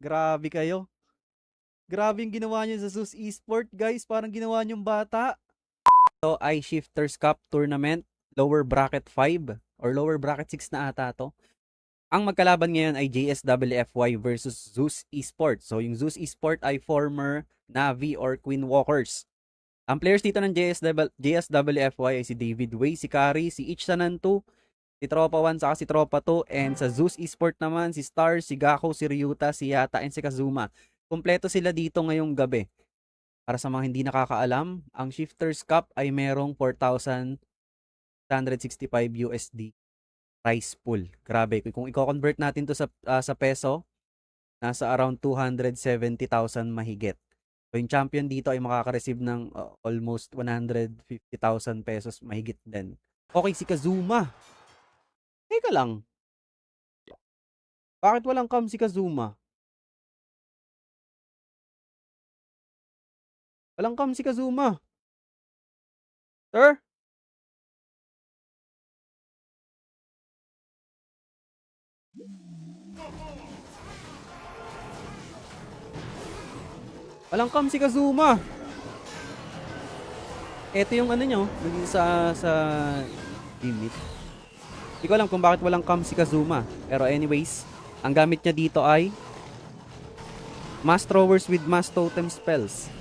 Grabe kayo. Grabe yung ginawa niyo sa Zeus Esport, guys. Parang ginawa niyong bata. Ito ay Shifters Cup Tournament, lower bracket 5 or lower bracket 6 na ata to. Ang magkalaban ngayon ay JSWFY versus Zeus Esport. So yung Zeus Esport ay former Navi or Queen Walkers. Ang players dito ng JSWFY ay si David Way, si Kari, si Ichsanan2, si Tropa 1 saka si Tropa 2, and sa Zeus Esport naman si Stars, si Gako, si Ryuta, si Yata, and si Kazuma. Kompleto sila dito ngayong gabi. Para sa mga hindi nakakaalam, ang Shifters Cup ay merong 4,665 USD price pool. Grabe, kung i-convert natin to sa peso, nasa around 270,000 mahigit. So yung champion dito ay makaka-receive ng almost 150,000 pesos mahigit din. Okay, si Kazuma. Teka lang. Bakit walang cam si Kazuma? Walang cam si Kazuma. Sir? Walang cam si Kazuma. Ito yung ano nyo, sa limit. Hindi ko alam kung bakit walang cam si Kazuma. Pero anyways, ang gamit niya dito ay Mass Throwers with Mass Totem Spells.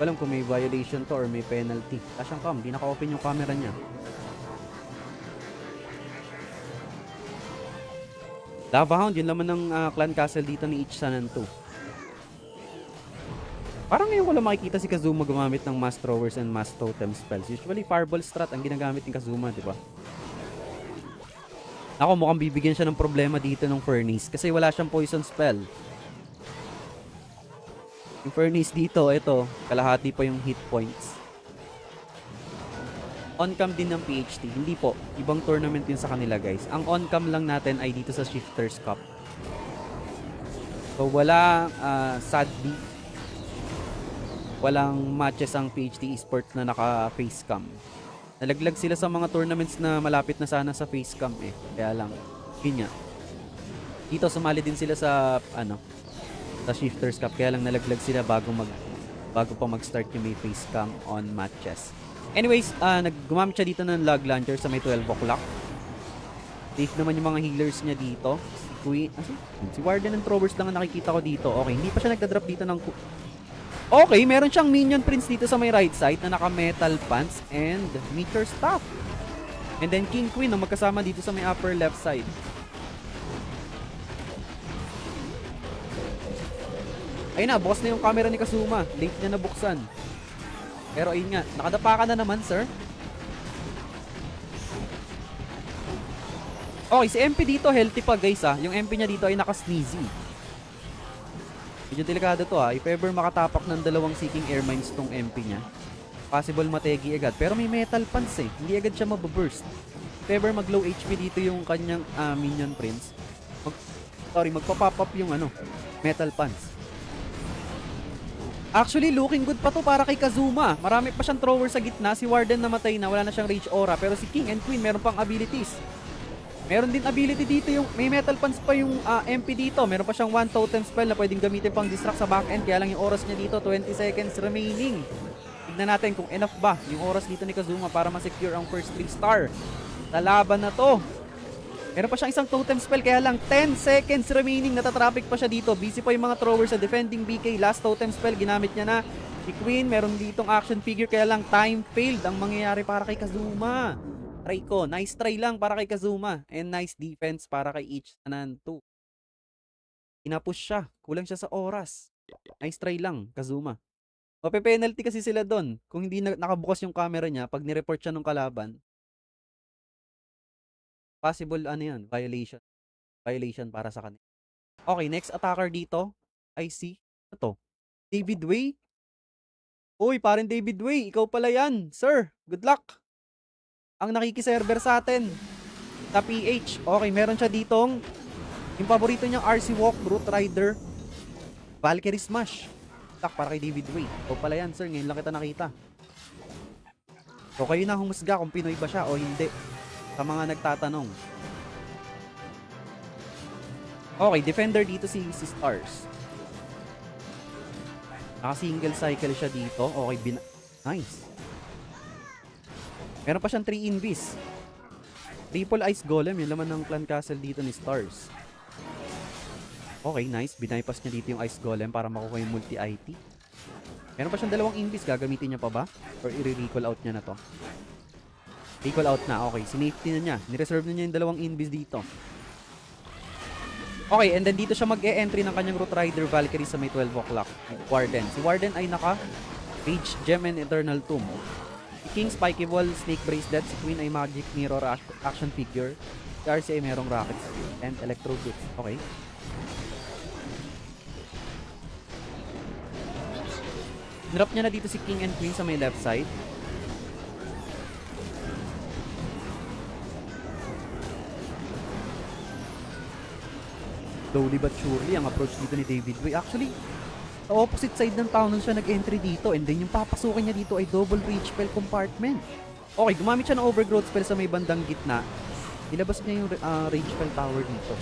Alam kung may violation to or may penalty. Kasyang cam, di naka-open yung camera niya. Lava Hound, yun laman ng clan castle dito ni Ichsanan2. Parang ngayon ko lang makikita si Kazuma gumamit ng Mass Throwers and Mass Totem Spells. Usually Fireball Strat ang ginagamit ni Kazuma, di ba? Ako, mukhang bibigyan siya ng problema dito ng Furnace kasi wala siyang poison spell. Yung Furnace dito, ito, kalahati pa yung hit points. On-cam din ng PHT. Hindi po, ibang tournament yun sa kanila, guys. Ang on-cam lang natin ay dito sa Shifters Cup. So wala, sadly, walang matches ang PHT Esports na naka-face cam. Nalaglag sila sa mga tournaments na malapit na sana sa face cam eh. Kaya lang, yun nga. Dito sumali din sila sa sa Shifters Cup, kaya lang nalaglag sila bago pa mag-start yung may face cam on matches. Anyways, gumamit siya dito ng log launcher sa may 12 o'clock. Safe naman yung mga healers niya dito. Si Queen, si Warden and Throwers lang ang nakikita ko dito. Okay, hindi pa siya nagda-drop dito ng okay, meron siyang Minion Prince dito sa may right side na naka-metal pants and Meteor Staff. And then King Queen na magkasama dito sa may upper left side. Ayun na, bukas na yung camera ni Kazuma. Late niya nabuksan. Pero ayun nga, nakadapa ka na naman, sir. Okay, si MP dito healthy pa, guys ah. Yung MP niya dito ay naka-sneezy. Medyo delikado to ha. If ever makatapak ng dalawang Seeking Air Mines tong MP niya, possible mategi agad. Pero may metal pants eh. Hindi agad siya mababurst. If ever mag low HP dito yung kanyang Minion Prince, magpa-pop up yung metal pants. Actually, looking good pa to para kay Kazuma. Marami pa siyang thrower sa gitna. Si Warden namatay na. Wala na siyang Rage Aura. Pero si King and Queen meron pang abilities. Meron din ability dito yung may metal pants pa yung MP dito. Meron pa siyang 1 totem spell na pwedeng gamitin pang distract sa back end. Kaya lang yung oras niya dito 20 seconds remaining. Tignan natin kung enough ba yung oras dito ni Kazuma para ma-secure ang first 3 star sa laban na to. Meron pa siyang isang totem spell kaya lang 10 seconds remaining. Natatraffic pa siya dito. Busy pa yung mga throwers sa defending BK. Last totem spell ginamit niya na. Si Queen meron ditong action figure kaya lang time failed ang mangyayari para kay Kazuma. Try ko. Nice try lang para kay Kazuma. And nice defense para kay Ichsanan2. Inapush siya. Kulang siya sa oras. Nice try lang, Kazuma. Mape-penalty kasi sila doon. Kung hindi nakabukas yung camera niya, pag nireport siya ng kalaban, possible yan, violation. Violation para sa kanila. Okay, next attacker dito ay si, David Way. Uy, parang David Way. Ikaw pala yan, sir. Good luck. Ang nakikiserver sa atin sa PH. Okay, meron siya ditong yung paborito niyang RC Walk, Root Rider, Valkyrie Smash. Tak para kay David Way. O pala yan, sir. Ngayon lang kita nakita. So kayo na humusga kung Pinoy ba siya o hindi. Sa mga nagtatanong. Okay, defender dito si Stars. Naka-single cycle siya dito. Okay, nice. Meron pa siyang 3 invis. Triple Ice Golem, yung laman ng Clan Castle dito ni Stars. Okay, nice. Binaypas niya dito yung Ice Golem para makuha yung multi-IT. Meron pa siyang 2 invis. Gagamitin niya pa ba? Or i-recall out niya na to? Recall out na. Okay, sinafety na niya. Nireserve na niya yung 2 invis dito. Okay, and then dito siya mag-e-entry ng kanyang Root Rider Valkyrie sa may 12 o'clock. Warden. Si Warden ay naka Rage Gem and Eternal Tomb. Si King Spiky Ball, Snake Bracelet. Si Queen ay Magic Mirror Action Figure. Si RC ay merong Rockets and Electro Boots. Okay. Drop niya na dito si King and Queen sa may left side. Slowly but surely ang approach dito ni David Way. Actually, sa opposite side ng tunnel siya nag-entry dito, and then yung papasukin niya dito ay double rage spell compartment. Okay, gumamit siya ng overgrowth spell sa may bandang gitna. Ilabas niya yung rage spell tower dito.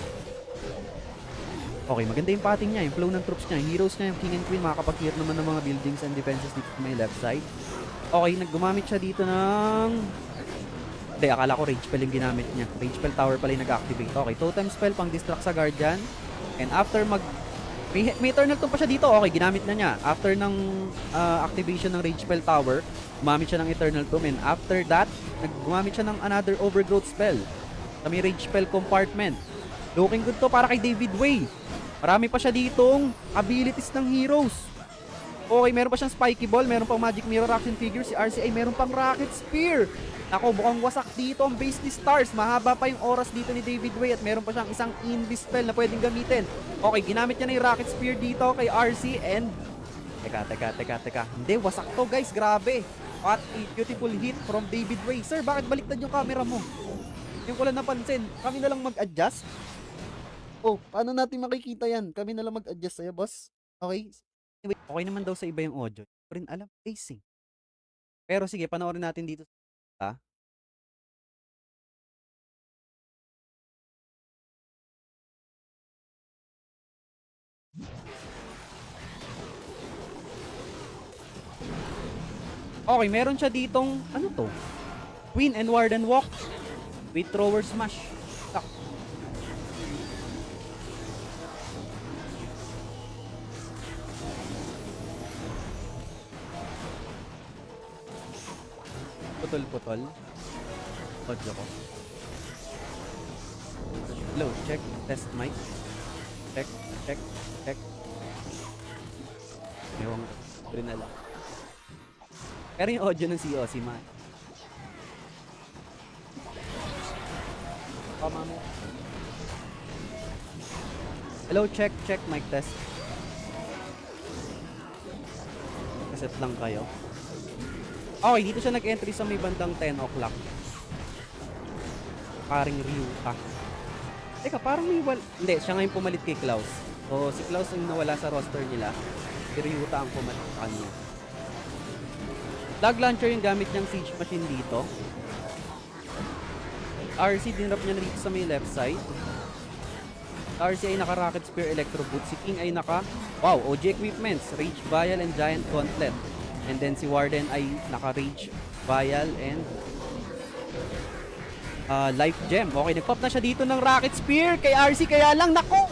Okay, maganda yung pating niya, yung flow ng troops niya, yung heroes niya, yung King and Queen, makakapag-clear naman ng mga buildings and defenses dito sa may left side. Okay, naggumamit siya dito ng... Hindi, akala ko rage spell yung ginamit niya. Rage spell tower pala yung nag-activate. Okay, totem spell pang distract sa guardian. And after may Eternal Tomb pa siya dito. Okay, ginamit na niya. After ng activation ng rage spell tower, gumamit siya ng Eternal Tomb. And after that, gumamit siya ng another overgrowth spell sa may rage spell compartment. Looking good to para kay David Way. Marami pa siya ditong abilities ng heroes. Okay, meron pa siyang Spiky Ball, meron pang Magic Mirror Action Figure. Si RCA meron pang Rocket Spear. Ako, mukhang wasak dito ang base ni Stars. Mahaba pa yung oras dito ni David Way at meron pa siyang isang invis spell na pwedeng gamitin. Okay, ginamit niya na yung Rocket Spear dito kay RC and... Teka. Hindi, wasak to guys. Grabe. What a beautiful hit from David Way. Sir, bakit baliktad yung camera mo? Yung ko lang napansin. Kami na lang mag-adjust. Oh, paano natin makikita yan? Kami na lang mag-adjust sa'yo, boss. Okay? Anyway, okay naman daw sa iba yung audio. Hindi ko rin alam. Pacing. Pero sige, panoorin natin dito. Okay, meron siya ditong, ano to? Queen and Warden Walk with Thrower Smash. Tak. Putol-putol. Audio ko. Hello, check. Test mic. Check. Ewan ko rin alam. Pero yung audio ng COC, man. Tama mo. Hello, check. Mic test. Kaset lang kayo. Okay, dito siya nag-entry sa may bandang 10 o'clock. Paring Ryuta. Teka, parang may hindi, siya ngayon pumalit kay Klaus. So, si Klaus yung nawala sa roster nila. Si Ryuta ang pumalit sa kanya. Flag launcher yung gamit niyang siege machine dito. RC dinrap niya na dito sa may left side. RC ay naka Rocket Spear Electro Boot. Si King ay naka OG equipments, Rage Vial and Giant Gauntlet. And then si Warden ay naka Rage Vial and Life Gem. Okay, nag-pop na siya dito ng Rocket Spear kay RC, kaya lang nako!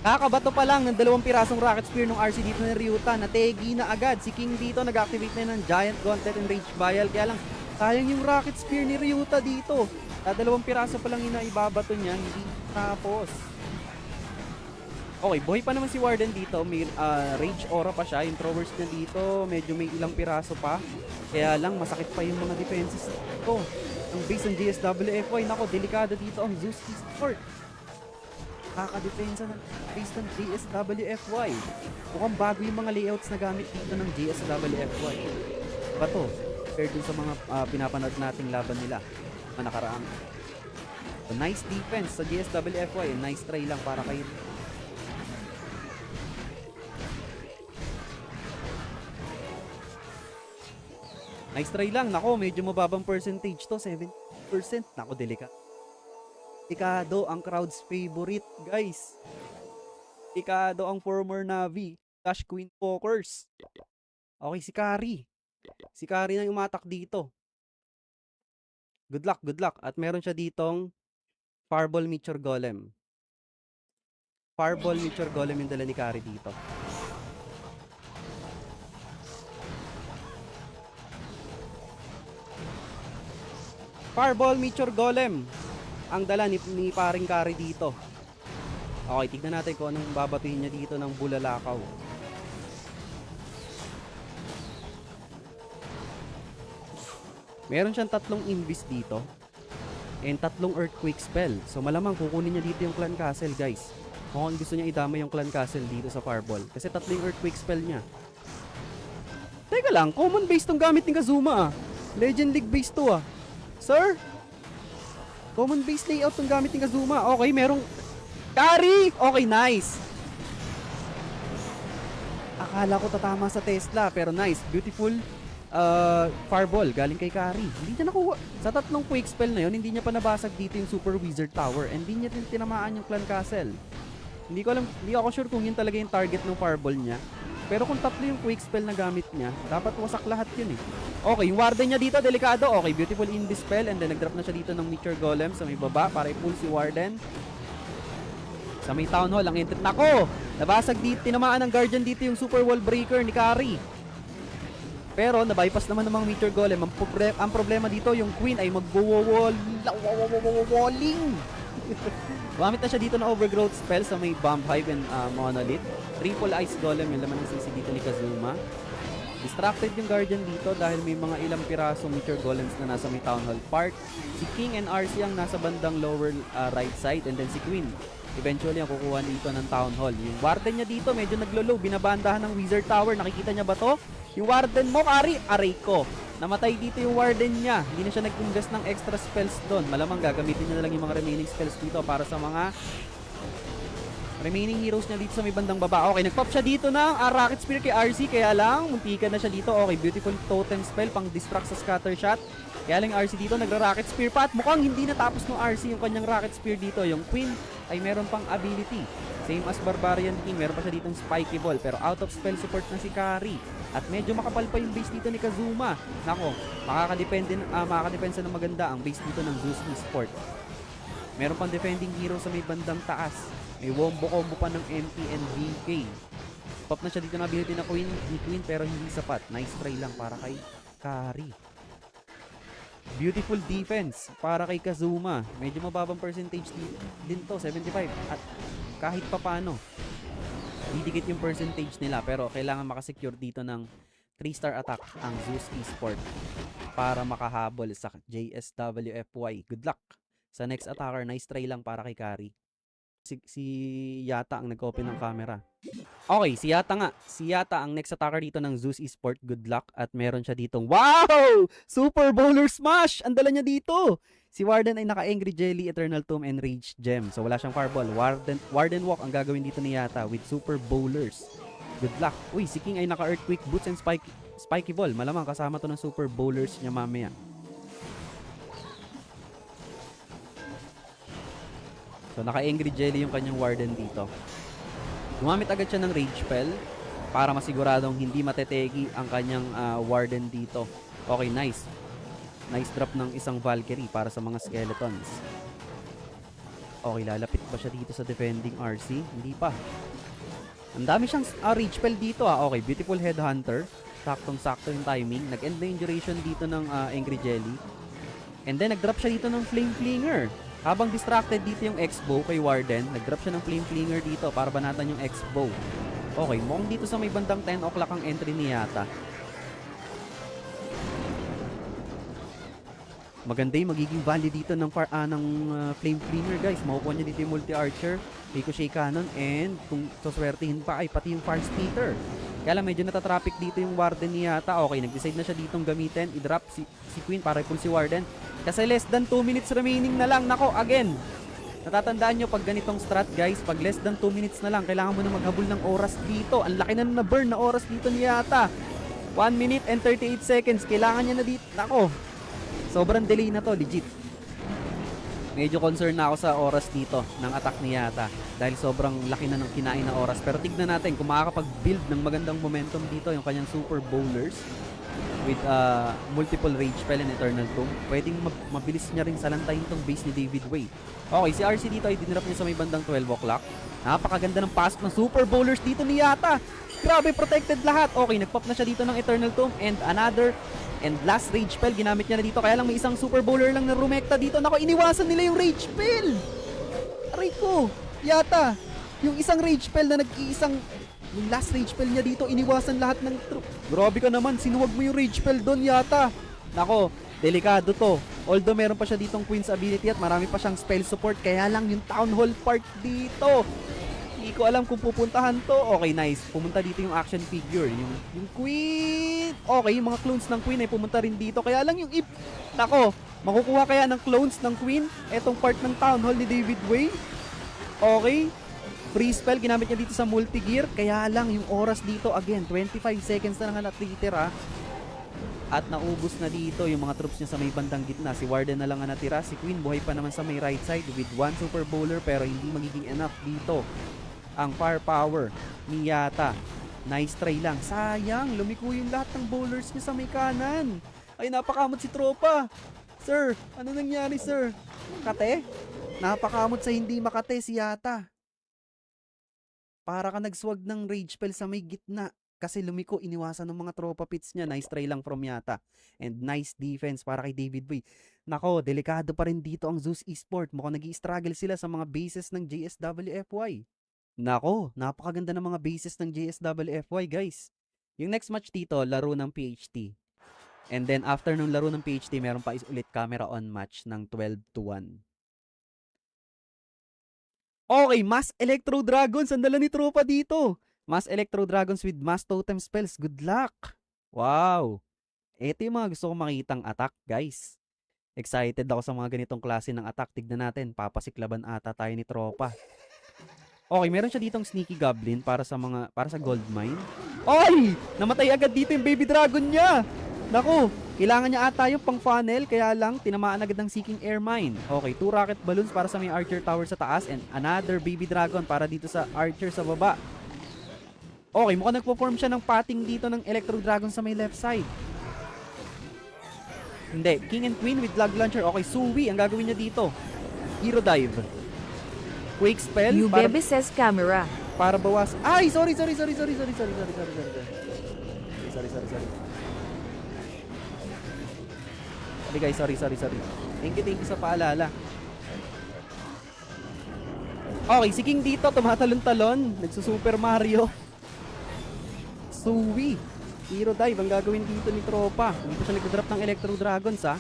Kakabato pa lang ng 2 pirasong Rocket Spear ng RC dito ng Ryuta. Nategi na agad. Si King dito nag-activate na ng Giant Gauntlet and Rage Vial. Kaya lang, sayang yung Rocket Spear ni Ryuta dito. 2 piraso pa lang yung naibabato niya. Hindi tapos. Okay, buhay pa naman si Warden dito. May Rage Aura pa siya. Yung throwers niya dito, medyo may ilang piraso pa. Kaya lang, masakit pa yung mga defenses dito. Ang base ng GSWFY, nako, delikado dito ang Zeus Sport. Kaka-depensa ng base ng GSWFY. Mukhang bago yung mga layouts na gamit dito ng GSWFY. Ba to? Compared dun sa mga pinapanood nating laban nila. Mga nakaraang. So, nice defense sa GSWFY. Nice try lang para kayo. Nice try lang. Nako, medyo mababang percentage to. 100%. Nako, delikado ang crowd's favorite, guys. Delikado ang former Navi Dash Queen Pokers. Okay, si Kari. Si Kari na umatak dito. Good luck, good luck. At meron siya ditong Fireball Meteor Golem. Fireball Meteor Golem yung dala ni Kari dito. Fireball Meteor Golem ang dala ni paring Kari dito. Okay, tignan natin kung anong babatuhin niya dito ng Bulalakaw. Meron siyang 3 Invis dito and 3 Earthquake spell. So malamang kukunin niya dito yung Clan Castle, guys. Kung gusto niya idama yung Clan Castle dito sa Fireball. Kasi 3 yung Earthquake spell niya. Teka lang, common base tong gamit ni Kazuma ah. Legend League base to ah. Sir? Common base layout tong gamit ni Kazuma. Okay, merong Kari! Okay, nice. Akala ko tatama sa Tesla pero nice. Beautiful Fireball galing kay Kari. Hindi niya nakuha. Sa 3 quick spell na yun, hindi niya pa nabasag dito yung Super Wizard Tower and hindi niya din tinamaan yung Clan Castle. Hindi ako sure kung yun talaga yung target ng Fireball niya. Pero kung 3 yung quick spell na gamit niya, dapat wasak lahat yun eh. Okay, yung Warden niya dito, delikado. Okay, beautiful Indispel and then nag-drop na siya dito ng Meteor Golem sa may baba para i-pull si Warden. Sa may Town Hall, ang entry. Nako! Nabasag dito, tinamaan ng Guardian dito yung Super Wall Breaker ni Kari. Pero na-bypass naman ng mga Meteor Golem. Ang problema dito, yung Queen ay mag-walling. Gamit na siya dito na Overgrowth spell sa may Bomb Hive and Monolith. Triple Ice Golem yung laman ng CC dito ni Kazuma. Distracted yung Guardian dito dahil may mga ilang pirasong Meteor Golems na nasa may Town Hall part. Si King and RC ang nasa bandang lower right side and then si Queen. Eventually ang kukuha dito ng Town Hall. Yung Warden niya dito medyo naglo-low. Binabandahan ng Wizard Tower. Nakikita niya ba to? Yung Warden mo, Kari, aray ko. Namatay dito yung Warden niya. Hindi na siya nag-invest ng extra spells doon. Malamang gagamitin niya na lang yung mga remaining spells dito para sa mga remaining heroes niya dito sa may bandang baba. Okay, nag-pop siya dito ng Rocket Spear kay RC. Kaya lang, muntikan na siya dito. Okay, beautiful totem spell pang distract sa scatter shot. Kaya lang RC dito, nagra-Rocket Spear pa. At mukhang hindi natapos ng RC yung kanyang Rocket Spear dito. Yung Queen ay meron pang ability. Same as Barbarian King, meron pa siya ditong Spiky Ball. Pero out of spell support na si Kari. At medyo makapal pa yung base dito ni Kazuma. Nako, makakadepensa ng maganda ang base dito ng Zeus Esport. Meron pang defending hero sa may bandang taas. May wombo combo pa ng MP and VK. Pop na siya dito ng ability na Queen pero hindi sapat. Nice try lang para kay Kari. Beautiful defense para kay Kazuma. Medyo mababang percentage din to, 75. At kahit papano, didikit yung percentage nila pero kailangan makasecure dito ng 3-star attack ang Zeus Esport para makahabol sa JSWFY. Good luck sa next attacker. Nice try lang para kay Kari. Si Yata ang nag-open ng camera. Okay, si Yata nga. Si Yata ang next attacker dito ng Zeus Esport. Good luck. At meron siya ditong, wow! Super Bowler Smash! Ang dala niya dito! Si Warden ay naka-Angry Jelly, Eternal Tomb, and Rage Gem. So wala siyang Fireball. Warden Walk ang gagawin dito ni Yata with Super Bowlers. Good luck. Uy, si King ay naka-Earthquake Boots and Spiky Ball. Malamang kasama to ng Super Bowlers niya mamaya. So naka-Angry Jelly yung kanyang Warden dito. Gumamit agad siya ng Rage Spell para masiguradong hindi matetegi ang kanyang Warden dito. Okay, nice. Nice drop ng isang Valkyrie para sa mga skeletons. Okay, lalapit pa siya dito sa defending RC? Hindi pa. Ang dami siyang Rage Spell dito ah. Okay, beautiful Headhunter. Saktong-sakto yung timing. Nag-end na yung duration dito ng Angry Jelly. And then nag-drop siya dito ng Flame Flinger. Habang distracted dito yung X-Bow kay Warden, nag-drop siya ng Flame Flinger dito para banatan yung X-Bow. Okay, mukhang dito sa may bandang 10 o'clock ang entry ni Yata. Maganda yung magiging value dito ng Flame Flinger, guys. Makukuha niya dito yung Multi-Archer, Ricochet Cannon, and kung suswertihin pa ay pati yung Fire Splitter. Kaya lang medyo natatraffic dito yung Warden ni Yata. Okay, nag-decide na siya ditong gamitin. I-drop si Queen para i-pull si Warden. Kasi less than 2 minutes remaining na lang. Nako, again. Natatandaan nyo pag ganitong strat, guys. Pag less than 2 minutes na lang, kailangan mo na maghabol ng oras dito. Ang laki na burn na oras dito ni Yata. 1 minute and 38 seconds. Kailangan niya na dito. Nako. Sobrang delay na to, legit. Medyo concerned na ako sa oras dito ng attack ni Yata dahil sobrang laki na ng kinain na oras. Pero tignan natin kung makakapag-build ng magandang momentum dito yung kanyang Super Bowlers with multiple Rage Spell and Eternal Tomb. Pwedeng mabilis niya rin salantayin tong base ni David Way. Okay, si RC dito ay dinrap niya sa may bandang 12 o'clock. Napakaganda ng pasok ng Super Bowlers dito ni Yata. Grabe, protected lahat. Okay, nagpop na siya dito ng Eternal Tomb and another and last Rage Spell. Ginamit niya na dito. Kaya lang may isang Super Bowler lang na rumekta dito. Nako, iniwasan nila yung Rage Spell. Aray ko, Yata. Yung isang Rage Spell na nag-iisang yung last Rage Spell niya dito, iniwasan lahat ng troop. Grabe ka naman, sinuwag mo yung Rage Spell doon, Yata. Nako, delikado to. Although meron pa siya ditong Queen's ability at marami pa siyang spell support. Kaya lang yung Town Hall part dito. Hindi ko alam kung pupuntahan to. Okay, nice. Pumunta dito yung action figure. Yung Queen. Okay, yung mga clones ng Queen ay pumunta rin dito. Kaya lang yung Nako, makukuha kaya ng clones ng Queen etong part ng Town Hall ni David Way? Okay. Free spell, ginamit niya dito sa multi-gear. Kaya lang yung oras dito, again, 25 seconds na lang natitira. At naubos na dito yung mga troops niya sa may bandang gitna. Si Warden na lang ang natira. Si Queen buhay pa naman sa may right side with one Super Bowler pero hindi magiging enough dito ang firepower ni Yata. Nice try lang. Sayang, lumiko yung lahat ng bowlers niya sa may kanan. Ay, napakamot si tropa. Sir, ano nangyari, sir? Kate? Napakamot sa hindi makate si Yata. Para ka nagswag ng rage spell sa may gitna. Kasi lumiko, iniwasan ng mga tropa pits niya. Nice try lang from Yata. And nice defense para kay David Boy. Nako, delikado pa rin dito ang Zeus Esport. Mukhang nag-i-struggle sila sa mga bases ng JSWFY. Nako, napakaganda ng mga bases ng JSWFY, guys. Yung next match dito, laro ng PHT. And then after nung laro ng PHT, meron pa ulit camera on match ng 12-1. Okay, Mass Electro Dragons. Ang dala ni tropa dito. Mass Electro Dragons with Mass Totem Spells. Good luck. Wow. Ito yung mga gusto kong makitang attack, guys. Excited ako sa mga ganitong klase ng attack. Tignan natin, papasiklaban ata tayo ni tropa. Okay, meron siya ditong Sneaky Goblin para sa Gold Mine. Oy! Namatay agad dito yung Baby Dragon niya. Naku, kailangan niya ata yung pang funnel, kaya lang tinamaan agad ng Seeking Air Mine. Okay, 2 rocket balloons para sa may Archer Tower sa taas and another Baby Dragon para dito sa Archer sa baba. Okay, mukhang nagpo-form siya ng pating dito ng Electro Dragon sa may left side. Hindi, King and Queen with Log Launcher. Okay, Suwi ang gagawin niya dito. Hero Dive. Quake Spell. You baby says camera. Para bawas. Ay, sorry. Sorry. Sorry. Guys, sorry. Thank you sa paalala. Okay, si King dito, tumatalon-talon. Nagsusuper Mario. Suwi. Hero Dive ang gagawin dito ni tropa. Hindi pa siya nag-drop ng Electro Dragons, ha.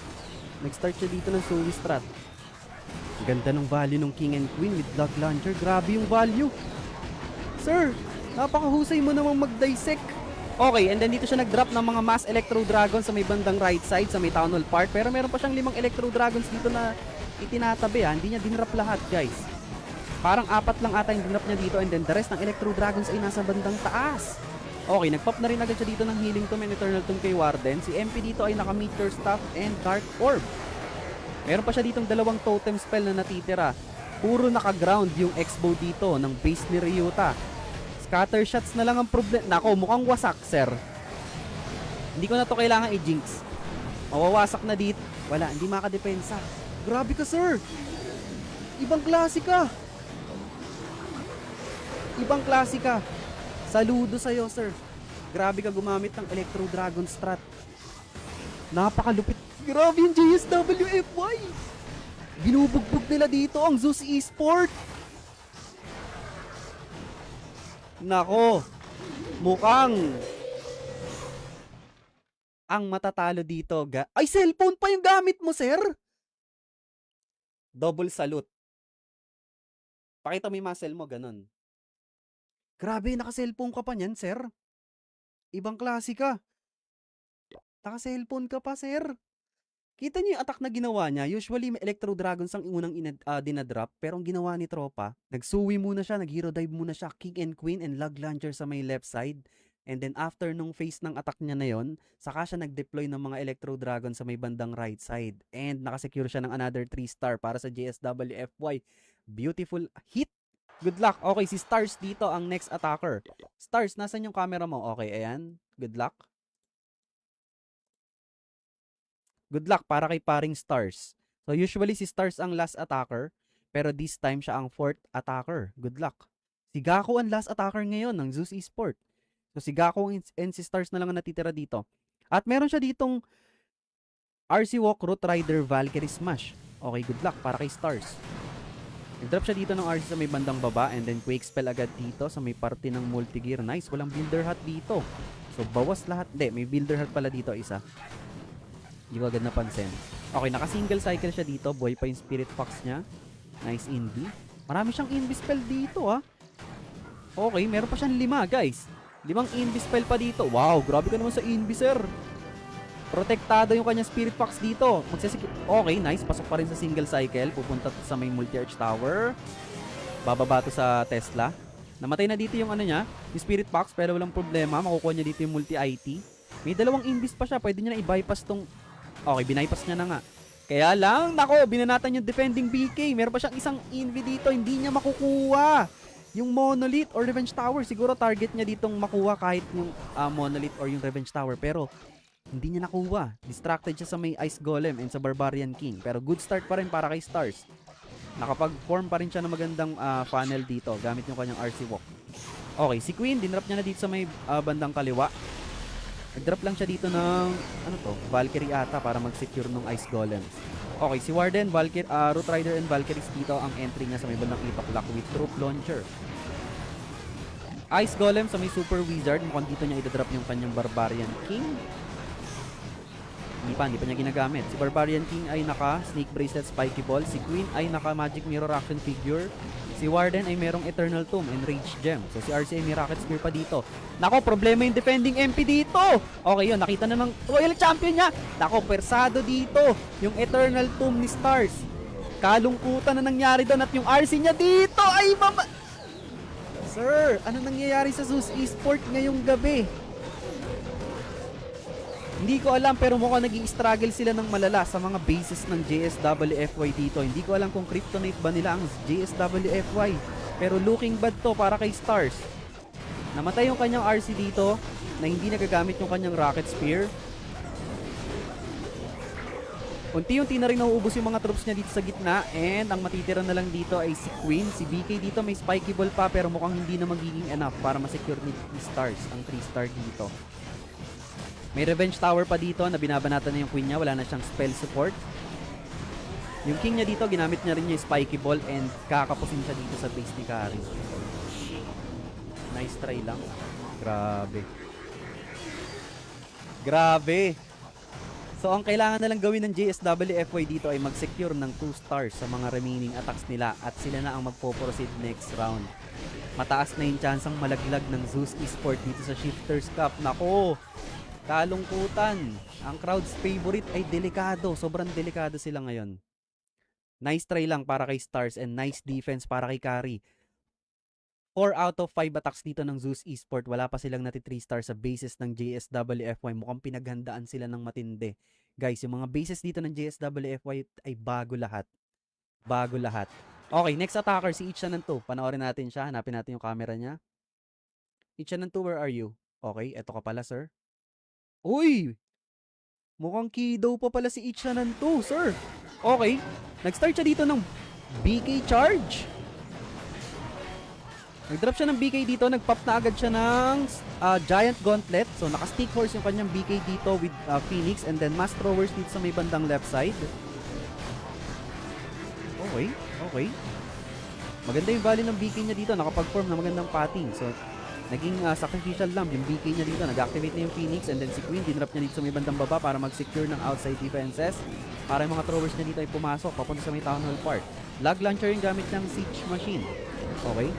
Nag-start siya dito ng Suwi strat. Ganda ng value ng King and Queen with Log Launcher. Grabe yung value. Sir, napakahusay mo namang mag-dissect. Okay, and then dito siya nag-drop ng mga Mass Electro Dragons sa may bandang right side, sa may Town Hall part. Pero meron pa siyang 5 Electro Dragons dito na itinatabi, ha. Hindi niya dinrap lahat, guys. Parang 4 lang ata yung dinrap niya dito and then the rest ng Electro Dragons ay nasa bandang taas. Okay, nag-pop na rin agad siya dito ng Healing Tomb and Eternal Tomb kay Warden. Si MP dito ay naka-Meteor Staff and Dark Orb. Meron pa siya ditong 2 totem spell na natitira. Puro naka-ground yung X-Bow dito ng base ni Ryuta. Scatter shots na lang ang problem. Nako, mukhang wasak, sir. Hindi ko na to kailangan i-jinx. Mawawasak na dito. Wala, hindi makadepensa. Grabe ka, sir. Ibang klase ka. Saludo sa'yo, sir. Grabe ka gumamit ng Electro Dragon strat. Napakalupit. Grabe yung JSWFY. Binubugbog nila dito ang Zeus Esport. Nako. Mukhang ang matatalo dito. Ay, cellphone pa yung gamit mo, sir. Double salute. Pakita mo yung muscle mo, ganun. Grabe, naka-cellphone ka pa niyan, sir. Ibang klase ka. Naka-cellphone ka pa, sir. Kita niyo yung attack na ginawa niya. Usually, may Electro Dragons ang unang dinadrop. Pero ang ginawa ni tropa, nagsuwi muna siya, nag-hero dive muna siya, King and Queen and Log Launcher sa may left side. And then after nung phase ng attack niya na yon, saka siya nag-deploy ng mga Electro Dragon sa may bandang right side. And nakasecure siya ng another 3-star para sa JSWFY. Beautiful hit! Good luck. Okay, si Stars dito ang next attacker. Stars, nasan yung camera mo? Okay, ayan. Good luck. Good luck para kay paring Stars. So usually si Stars ang last attacker, pero this time siya ang 4th attacker. Good luck. Si Gaku ang last attacker ngayon ng Zeus Esport. So si Gaku and si Stars na lang ang natitira dito. At meron siya ditong RC Walk Root Rider Valkyrie Smash. Okay, good luck para kay Stars. Nag-drop siya dito ng RC sa may bandang baba and then Quake Spell agad dito sa may parte ng multi-gear. Nice, walang builder hat dito. So bawas lahat. Hindi, may builder hat pala dito isa. Hindi ko agad napansin. Okay, naka-single cycle siya dito. Boy pa yung Spirit Fox niya. Nice Invi. Marami siyang Invi spell dito ah. Okay, meron pa siyang 5 guys. 5 Invi spell pa dito. Wow, grabe ka naman sa Invi sir. Protektado yung kanyang Spirit Fox dito. Okay, nice. Pasok pa rin sa single cycle. Pupunta sa may multi-arch tower. Bababa to sa Tesla. Namatay na dito yung ano niya, yung Spirit Fox, pero walang problema. Makukuha niya dito yung multi-IT. May 2 Invis pa siya. Pwede niya na i-bypass tong... Okay, binaypass niya na nga. Kaya lang, nako, binanatan yung defending BK. Meron pa siyang isang Invi dito. Hindi niya makukuha yung Monolith or Revenge Tower. Siguro target niya ditong makuha kahit yung Monolith or yung Revenge Tower. Pero hindi niya nakuha. Distracted siya sa may Ice Golem and sa Barbarian King. Pero good start pa rin para kay Stars. Nakapag-form pa rin siya ng magandang funnel dito gamit yung kanyang RC Walk. Okay, si Queen, dinrap niya na dito sa may bandang kaliwa. Nag-drop lang siya dito ng ano to, Valkyrie ata para mag-secure ng Ice Golems. Okay, si Warden, Root Rider and Valkyries dito ang entry niya sa may bandang Ipaklak with Troop Launcher. Ice Golem sa may Super Wizard, mukhang dito niya i-drop yung kanyang Barbarian King. Hindi pa niya ginagamit. Si Barbarian King ay naka Snake Bracelet Spiky Ball. Si Queen ay naka Magic Mirror Action Figure. Si Warden ay merong Eternal Tomb and Rage Gem. So si RC ay may Rocket Spear pa dito. Nako, problema yung defending MP dito. Okay yun, nakita na ng Royal Champion niya. Nako, persado dito yung Eternal Tomb ni Stars. Kalungkutan na nangyari doon at yung RC niya dito ay mama... Sir, ano nangyayari sa Zeus Esport ngayong gabi? Hindi ko alam pero mukhang nag-i-struggle sila ng malala sa mga bases ng JSWFY dito. Hindi ko alam kung Kryptonite ba nila ang JSWFY. Pero looking bad to para kay Stars. Namatay yung kanyang RC dito na hindi nagagamit yung kanyang Rocket Spear. Unti-unti na rin nauubos yung mga troops niya dito sa gitna. And ang matitira na lang dito ay si Queen. Si BK dito may Spiky Ball pa pero mukhang hindi na magiging enough para ma-secure ni Stars ang 3-star dito. May Revenge Tower pa dito na binabanatan na yung Queen niya. Wala na siyang spell support. Yung King niya dito, ginamit niya rin yung Spiky Ball and kakapusin siya dito sa base ni Kari. Nice try lang. Grabe. Grabe. So, ang kailangan na lang gawin ng JSWFY dito ay mag-secure ng 2 stars sa mga remaining attacks nila at sila na ang magpo-proceed next round. Mataas na yung chance ang malaglag ng Zeus Esport dito sa Shifters Cup. Nako! Kalungkutan. Ang crowd's favorite ay delikado. Sobrang delikado sila ngayon. Nice try lang para kay Stars and nice defense para kay Kari. 4 out of 5 attacks dito ng Zeus Esport. Wala pa silang nati 3 stars sa bases ng JSWFY. Mukhang pinaghandaan sila ng matindi. Guys, yung mga bases dito ng JSWFY ay bago lahat. Bago lahat. Okay, next attacker si Ichanan 2. Panoorin natin siya. Hanapin natin yung camera niya. Ichanan 2, where are you? Okay, eto ka pala, sir. Uy! Mukhang Kido pa pala si Ichanan 2, sir. Okay. Nag-start siya dito ng BK Charge. Nag-drop siya ng BK dito. Nag-pop na agad siya ng Giant Gauntlet. So, naka-stick horse yung kanyang BK dito with Phoenix. And then, Mass Throwers dito sa may bandang left side. Okay. Okay. Maganda yung value ng BK niya dito. Nakapag-form na magandang patting. So, naging sacrificial lamp yung BK niya dito. Nag-activate na yung Phoenix and then si Queen dinrap niya dito sa may bandang baba para mag-secure ng outside defenses. Para yung mga throwers niya dito ay pumasok papunta sa may Town Hall Park. Lag launcher yung gamit ng Siege Machine. Okay.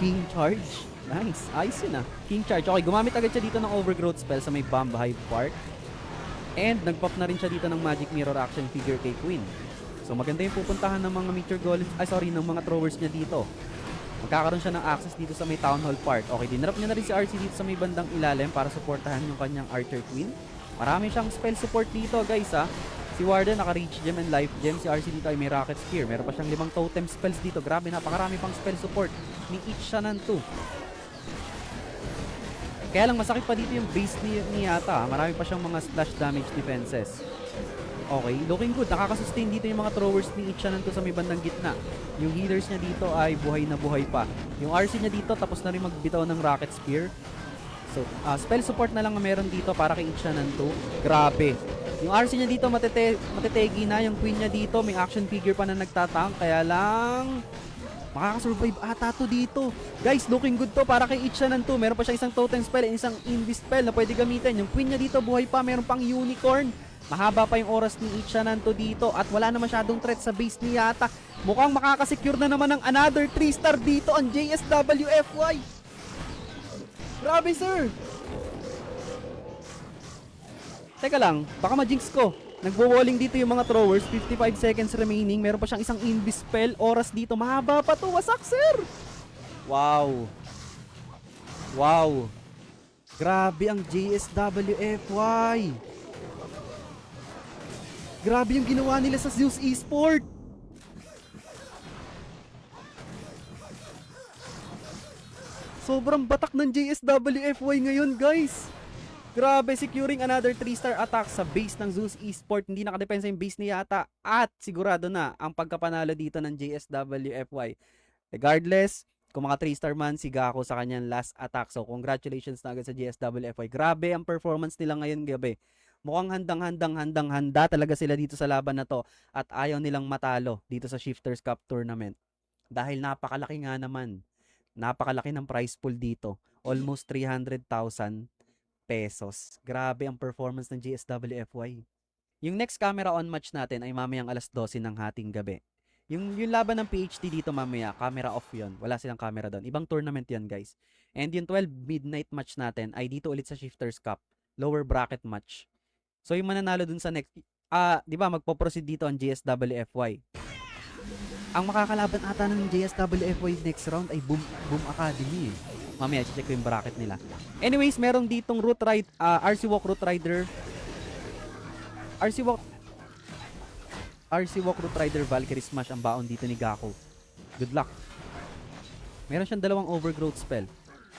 King Charge. Nice. Ayos yun ah. King Charge. Okay, gumamit agad siya dito ng Overgrowth spell sa may Bomb Hive Park. And nag-pop na rin siya dito ng Magic Mirror Action Figure kay Queen. So maganda yung pupuntahan ng mga Meteor Golems, ng mga throwers niya dito. Magkakaroon siya ng access dito sa may Town Hall part. Okay, dinrop niya na rin si RC dito sa may bandang ilalim para supportahan yung kanyang Archer Queen. Marami siyang spell support dito guys ha. Si Warden naka-Reach Gem and Life Gem. Si RC dito ay may Rocket Spear. Meron pa siyang 5 totem spells dito. Grabe, napakarami pang spell support ni Ichanan 2. Kaya lang masakit pa dito yung base ni Yata. Marami pa siyang mga splash damage defenses. Okay, looking good. Nakakasustain dito yung mga throwers ni Ichanan 2 sa may bandang gitna. Yung healers niya dito ay buhay na buhay pa. Yung RC niya dito tapos na rin magbitaw ng Rocket Spear. So, spell support na lang meron dito para kay Ichanan 2. Grabe. Yung RC niya dito matetegi na. Yung Queen niya dito may action figure pa na nagtatang. Kaya lang makakasurvive ata to dito. Guys, looking good to para kay Ichanan 2. Meron pa siya isang totem spell and isang invis spell na pwede gamitin. Yung Queen niya dito buhay pa. Meron pang unicorn. Mahaba pa yung oras ni Ichanan to dito. At wala na masyadong threat sa base ni Yata. Mukhang makakasecure na naman ng another 3-star dito ang JSWFY. Grabe sir. Teka lang, baka ma-jinx ko. Nagwo-walling dito yung mga throwers. 55 seconds remaining. Meron pa siyang isang invis spell. Oras dito. Mahaba pa to. Wasak sir. Wow. Wow. Grabe ang JSWFY. Grabe yung ginawa nila sa Zeus Esport. Sobrang batak ng JSWFY ngayon guys. Grabe, securing another 3-star attack sa base ng Zeus Esport. Hindi nakadepensa yung base ni Yata. At sigurado na ang pagkapanalo dito ng JSWFY. Regardless, kung mga 3-star man si Gako sa kanyang last attack. So congratulations na agad sa JSWFY. Grabe ang performance nila ngayon gabi. Mukhang handang-handa talaga sila dito sa laban na to. At ayaw nilang matalo dito sa Shifters Cup Tournament. Dahil napakalaki nga naman. Napakalaki ng prize pool dito. Almost 300,000 pesos. Grabe ang performance ng GSWFY. Yung next camera on match natin ay mamayang alas 12 ng hating gabi. Yung laban ng PHD dito mamaya, camera off yon. Wala silang camera doon. Ibang tournament yan guys. And yung 12 midnight match natin ay dito ulit sa Shifters Cup. Lower bracket match. So yung mananalo dun sa next, di ba magpo-proceed dito ang GSWFY. Ang makakalaban ata ng JSWFY next round ay Boom Academy. Mamaya, check ko yung bracket nila. Anyways, merong ditong RC Walk Root Rider. RC Walk Root Rider Valkyrie Smash ang baon dito ni Gako. Good luck. Meron siyang 2 overgrowth spell.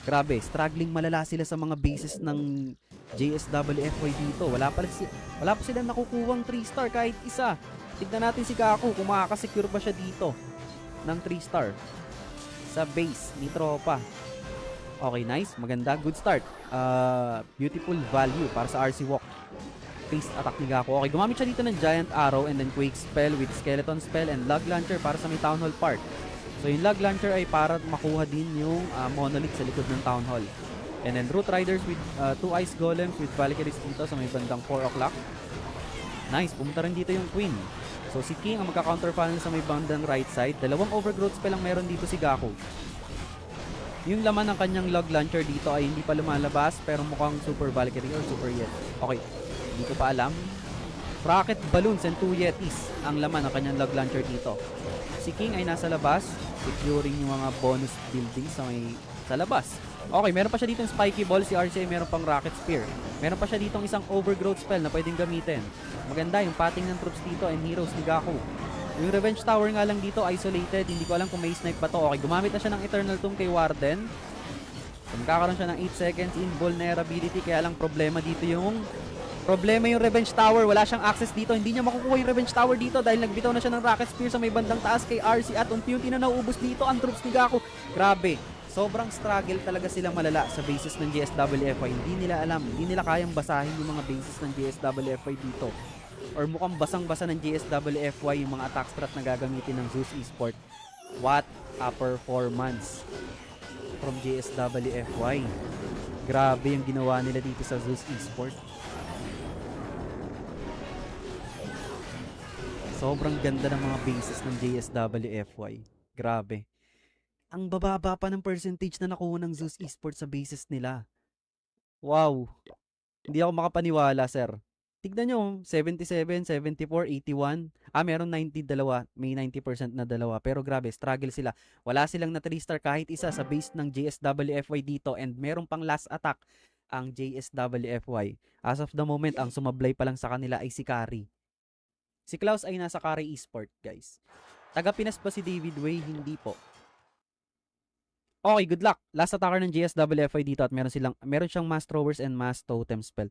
Grabe, struggling malala sila sa mga bases ng JSWFY dito. Wala pa sila nakukuwang 3-star kahit isa. Tignan natin si Gako kung makakasecure pa siya dito ng 3-star sa base ni tropa. Okay, nice. Maganda. Good start. Beautiful value para sa RC Walk. Face attack ni Gako. Okay, gumamit siya dito ng Giant Arrow and then Quake Spell with Skeleton Spell and Log Launcher para sa may Town Hall part. So, yung Log Launcher ay para makuha din yung Monolith sa likod ng Town Hall. And then Root Riders with 2 Ice Golems with Valkyries dito sa may bandang 4 o'clock. Nice. Pumunta rin dito yung Queen. So, si King ang magka-counterpanel sa may bandang right side. 2 overgrowth spell lang meron dito si Gako. Yung laman ng kanyang Log Launcher dito ay hindi pa lumalabas pero mukhang Super Valkyrie or Super Yeti. Okay, hindi ko pa alam. Rocket Balloons and 2 Yetis ang laman ng kanyang Log Launcher dito. Si King ay nasa labas, securing yung mga bonus buildings sa labas. Okay, meron pa siya dito ng Spiky Ball. Si RCA meron pang Rocket Spear. Meron pa siya dito isang Overgrowth Spell na pwedeng gamitin. Maganda yung pating ng troops dito and heroes ni Gako. Yung Revenge Tower nga lang dito, isolated. Hindi ko alam kung may snipe pa to. Okay, gumamit na siya ng Eternal Tomb kay Warden. So, magkakaroon siya ng 8 seconds invulnerability. Kaya lang problema yung Revenge Tower. Wala siyang access dito. Hindi niya makukuha yung Revenge Tower dito dahil nagbitaw na siya ng Rocket Spear sa may bandang taas kay RC at unti-unti na nauubos dito ang troops ni Gako. Grabe. Sobrang struggle talaga silang malala sa bases ng GSWFY. Hindi nila alam. Hindi nila kayang basahin yung mga bases ng GSWFY dito. Or mukhang basang-basa ng GSWFY yung mga attack strat na gagamitin ng Zeus Esport. What a performance from GSWFY. Grabe yung ginawa nila dito sa Zeus Esport. Sobrang ganda ng mga bases ng JSWFY. Grabe. Ang bababa pa ng percentage na nakuha ng Zeus Esport sa bases nila. Wow. Hindi ako makapaniwala, sir. tignan nyo, 77, 74, 81. Meron 90 dalawa. May 90% na dalawa. Pero grabe, struggle sila. Wala silang na 3-star kahit isa sa base ng JSWFY dito. And meron pang last attack ang JSWFY. As of the moment, ang sumablay pa lang sa kanila ay si Kari. Si Klaus ay nasa Kari Esport, guys. Taga Pinas ba si David Way? Hindi po. Okay, good luck. Last attacker ng JSWFY dito at meron siyang mass throwers and mass totem spell.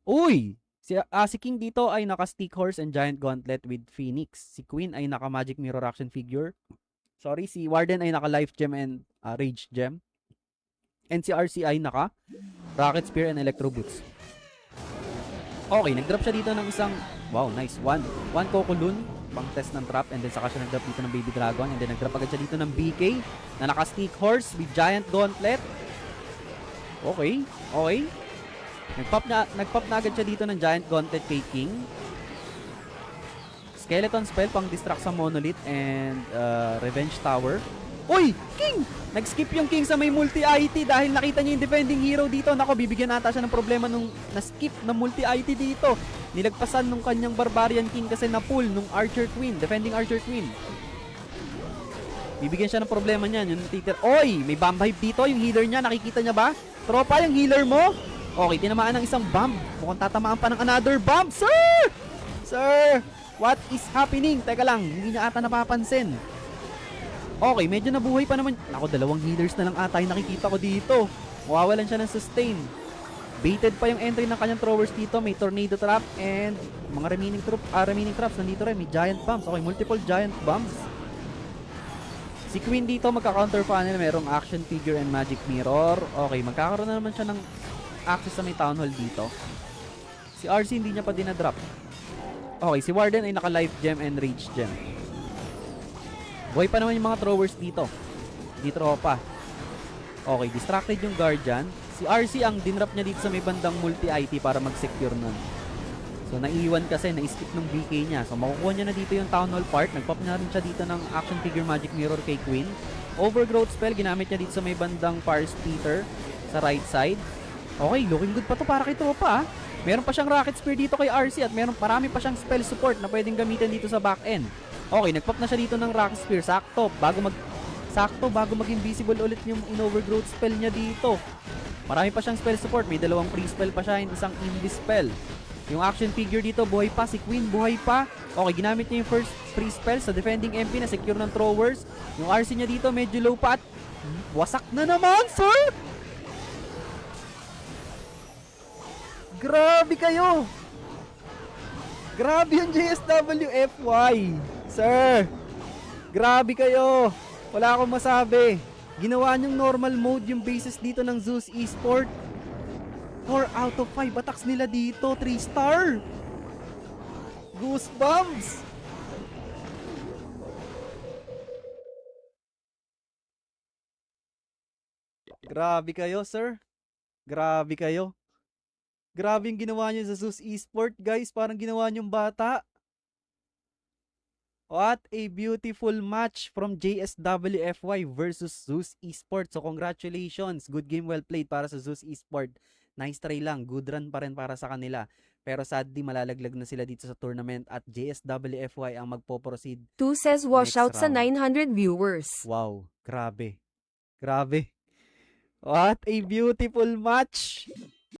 Uy! Si King dito ay naka Stick Horse and Giant Gauntlet with Phoenix. Si Queen ay naka Magic Mirror Action Figure. Sorry, si Warden ay naka Life Gem and Rage Gem. And si RC ay naka Rocket Spear and Electro Boots. Okay, nag-drop siya dito ng isang, wow, nice, one Cocoon pang test ng trap, and then saka siya nag-drop dito ng Baby Dragon, and then nag-drop agad siya dito ng BK na naka-Stick Horse with Giant Gauntlet. Okay. Nag-pop na agad siya dito ng Giant Gauntlet kay King. Skeleton spell pang distract sa Monolith and Revenge Tower. Uy! King! Nag-skip yung King sa may multi-IT dahil nakita niya yung defending hero dito. Nako, bibigyan ata siya ng problema nung na-skip na multi-IT dito. Nilagpasan nung kanyang Barbarian King kasi na-pull nung Archer Queen, defending Archer Queen. Bibigyan siya ng problema niyan. Yung Oy! May bomb hive dito. Yung healer niya, nakikita niya ba? Tropa, yung healer mo? Okay, tinamaan ng isang bomb. Mukhang tatamaan pa ng another bomb. Sir! Sir! What is happening? Teka lang, hindi niya ata napapansin. Okay, medyo nabuhay pa naman. Ako, 2 healers na lang ata yung nakikita ko dito. Mawawalan siya ng sustain. Baited pa yung entry ng kanyang throwers dito. May tornado trap and mga remaining traps nandito rin. May giant bombs. Okay, multiple giant bombs. Si Queen dito magka-counter panel. Merong action figure and magic mirror. Okay, magkakaroon na naman siya ng access sa may town hall dito. Si RC hindi niya pa dinadrop. Okay, si Warden ay naka-life gem and rage gem. Buhay pa naman yung mga throwers dito. Di tropa. Okay, distracted yung Guardian. Si RC ang dinrap niya dito sa may bandang multi-IT para mag-secure nun. So, naiwan kasi, na-skip ng BK niya. So, makukuha niya na dito yung Town Hall part. Nag-pop na rin siya dito ng Action Figure Magic Mirror kay Queen. Overgrowth spell, ginamit niya dito sa may bandang Fire Splitter sa right side. Okay, looking good pa to para kay tropa. Meron pa siyang Rocket Spear dito kay RC at marami pa siyang spell support na pwedeng gamitin dito sa back end. Okay, nagpop na siya dito ng Rocket Spear. Sakto, bago mag-invisible ulit yung in-overgrowth spell niya dito. Marami pa siyang spell support. May 2 free spell pa siya and isang invis spell. Yung action figure dito, buhay pa. Si Queen, buhay pa. Okay, ginamit niya yung first free spell sa defending MP na secure ng throwers. Yung RC niya dito, medyo low pa at wasak na naman, sir! Grabe kayo! Grabe yung JSWFY! Sir! Grabe kayo! Wala akong masabi. Ginawa niyong normal mode yung bases dito ng Zeus Esport. 4 out of 5 attacks nila dito. 3-star! Goosebumps! Grabe kayo, sir. Grabe kayo. Grabe yung ginawa niyo sa Zeus Esport, guys. Parang ginawa niyong bata. What a beautiful match from JSWFY versus Zeus Esport. So congratulations. Good game, well played para sa Zeus Esport. Nice try lang. Good run pa rin para sa kanila. Pero sadly, malalaglag na sila dito sa tournament at JSWFY ang magpo-proceed. 2 says washout sa 900 viewers. Wow, grabe. Grabe. What a beautiful match.